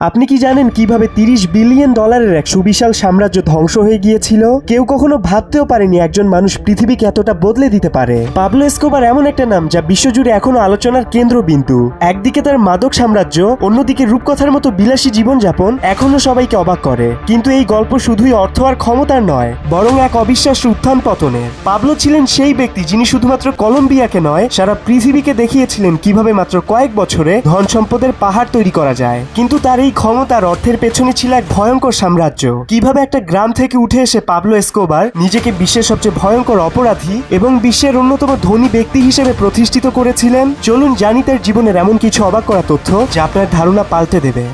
আপনি কি জানেন কিভাবে 30 বিলিয়ন ডলারের এক সুবিশাল সাম্রাজ্য ধ্বংস হয়ে গিয়েছিল? কেউ কখনো ভাবতেও পারেনি একজন মানুষ পৃথিবীকে এতটা বদলে দিতে পারে। পাবলো এসকোবার এমন একটা নাম যা বিশ্বজুড়ে এখনো আলোচনার কেন্দ্রবিন্দু। একদিকে তার মাদক সাম্রাজ্য, অন্যদিকে রূপকথার মতো বিলাসী জীবনযাপন এখনো সবাইকে অবাক করে। কিন্তু এই গল্প শুধুই অর্থ আর ক্ষমতার নয়, বরং এক অবিশ্বাস্য উত্থান পতনের। পাবলো ছিলেন সেই ব্যক্তি যিনি শুধুমাত্র কলম্বিয়াকে নয়, সারা পৃথিবীকে দেখিয়েছিলেন কিভাবে মাত্র কয়েক বছরে ধন সম্পদের পাহাড় তৈরি করা যায়। কিন্তু তার এই ক্ষমতার অর্থের পেছনে ছিল এক ভয়ঙ্কর সাম্রাজ্য। কিভাবে একটা গ্রাম থেকে উঠে এসে পাবলো এসকোবার নিজেকে বিশ্বের সবচেয়ে ভয়ঙ্কর অপরাধী এবং বিশ্বের অন্যতম ধনী ব্যক্তি হিসেবে প্রতিষ্ঠিত করেছিলেন। চলুন জানি তার জীবনের এমন কিছু অবাক করা তথ্য যা আপনার ধারণা পাল্টে দেবে।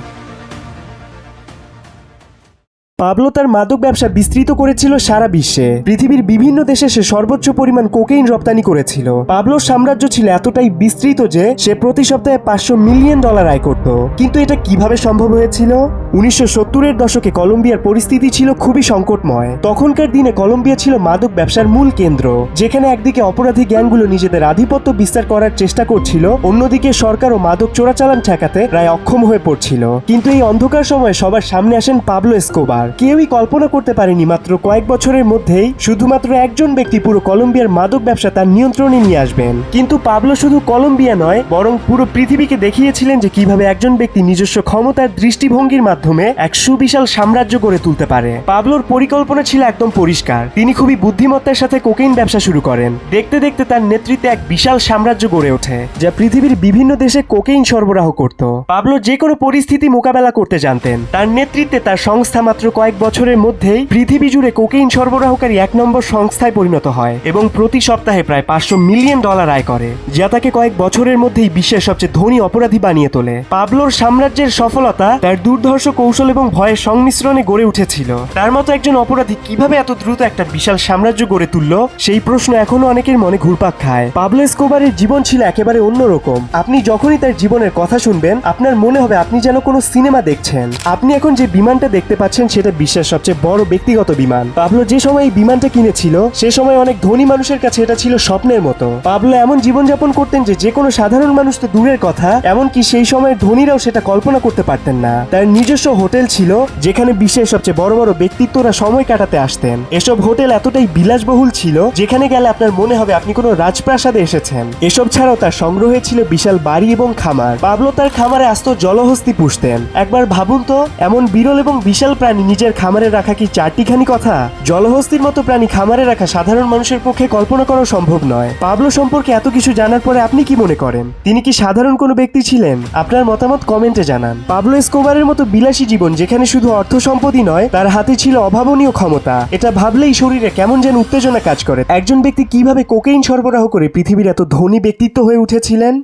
পাবলো তার মাদক ব্যবসা বিস্তৃত করেছিল সারা বিশ্বে। পৃথিবীর বিভিন্ন দেশে সে সর্বোচ্চ পরিমাণ কোকেইন রপ্তানি করেছিল। পাবলোর সাম্রাজ্য ছিল এতটাই বিস্তৃত যে সে প্রতি সপ্তাহে 500 মিলিয়ন ডলার আয় করত। কিন্তু এটা কিভাবে সম্ভব হয়েছিল? 1970-এর দশকে কলম্বিয়ার পরিস্থিতি ছিল খুবই সংকটময়। তখনকার দিনে কলম্বিয়া ছিল মাদক ব্যবসার মূল কেন্দ্র, যেখানে একদিকে অপরাধী গ্যাংগুলো নিজেদের আধিপত্য বিস্তার করার চেষ্টা করছিল, অন্যদিকে সরকার ও মাদক চোরাচালান ঠেকাতে প্রায় অক্ষম হয়ে পড়ছিল। কিন্তু এই অন্ধকার সময়ে সবার সামনে আসেন পাবলো এসকোবার। কেউই কল্পনা করতে পারেনি মাত্র কয়েক বছরের মধ্যেই শুধুমাত্র একজন ব্যক্তি পুরো কলম্বিয়ার মাদক ব্যবসা তার নিয়ন্ত্রণে নিয়ে আসবেন। কিন্তু পাবলো শুধু কলম্বিয়া নয়, বরং পুরো পৃথিবীকে দেখিয়েছিলেন যে কিভাবে একজন ব্যক্তি নিজস্ব ক্ষমতার দৃষ্টিভঙ্গির মাধ্যমে এক সুবিশাল সাম্রাজ্য গড়ে তুলতে পারে। পাবলোর পরিকল্পনা ছিল একদম পরিষ্কার। তিনি খুবই বুদ্ধিমত্তার সাথে কোকেইন ব্যবসা শুরু করেন। দেখতে দেখতে তার নেতৃত্বে এক বিশাল সাম্রাজ্য গড়ে ওঠে, যা পৃথিবীর বিভিন্ন দেশে কোকেইন সরবরাহ করত। পাবলো যে কোনো পরিস্থিতি মোকাবেলা করতে জানতেন। তার নেতৃত্বে তার সংস্থা মাত্র কয়েক বছরের মধ্যেই পৃথিবী জুড়ে কোকেইন সরবরাহকারী 1 নম্বর সংস্থায় পরিণত হয় এবং প্রতি সপ্তাহে প্রায় 500 মিলিয়ন ডলার আয় করে, যা তাকে কয়েক বছরের মধ্যেই বিশ্বের সবচেয়ে ধনী অপরাধী বানিয়ে তোলে। পাবলোর সাম্রাজ্যের সফলতা তার দুর্ধর্ষ কৌশল এবং ভয়ের সংমিশ্রণে গড়ে উঠেছিল। তার মতো একজন অপরাধী কিভাবে এত দ্রুত একটা বিশাল সাম্রাজ্য গড়ে তুলল, সেই প্রশ্ন এখনো অনেকের মনে ঘুরপাক খায়। পাবলো এসকোবারের জীবন ছিল একেবারে অন্যরকম। আপনি যখনই তার জীবনের কথা শুনবেন, আপনার মনে হবে আপনি যেন কোনো সিনেমা দেখছেন। আপনি এখন যে বিমানটা দেখতে পাচ্ছেন সেটা বিশ্বের সবচেয়ে বড় ব্যক্তিগত বিমান। পাবলো যে সময় এই বিমানটা কিনেছিল, সে সময় অনেক ধনী মানুষের কাছে এটা ছিল স্বপ্নের মতো। পাবলো এমন জীবনযাপন করতেন যে কোনো সাধারণ মানুষ তো দূরের কথা, এমনকি সেই সময়ের ধনীরাও সেটা কল্পনা করতে পারতেন না। তার নিজস্ব হোটেল ছিল, যেখানে বিশ্বের সবচেয়ে বড় বড় ব্যক্তিত্বরা সময় কাটাতে আসতেন। এসব হোটেল এতটাই বিলাসবহুল ছিল, যেখানে গেলে আপনার মনে হবে আপনি কোনো রাজপ্রাসাদে এসেছেন। এসব ছাড়াও তার সংগ্রহে ছিল বিশাল বাড়ি এবং খামার। পাবলো তার খামারে আস্ত জলহস্তি পুষতেন। একবার ভাবুন তো, এমন বিরল এবং বিশাল প্রাণী নিজের খামারে রাখা কি চারটিখানি কথা? জলহস্তির মতো প্রাণী খামারে রাখা সাধারণ মানুষের পক্ষে কল্পনা করা সম্ভব নয়। পাবলো সম্পর্কে এত কিছু জানার পরে আপনি কি মনে করেন? তিনি কি সাধারণ কোনো ব্যক্তি ছিলেন? আপনার মতামত কমেন্টে জানান। পাবলো এসকোবারের মতো বিলাসী জীবন, যেখানে শুধু অর্থ সম্পদই নয়, তার হাতে ছিল অভাবনীয় ক্ষমতা। এটা ভাবলেই শরীরে কেমন যেন উত্তেজনা কাজ করে। একজন ব্যক্তি কিভাবে কোকেইন সরবরাহ করে পৃথিবীর এত ধনী ব্যক্তিত্ব হয়ে উঠেছিলেন।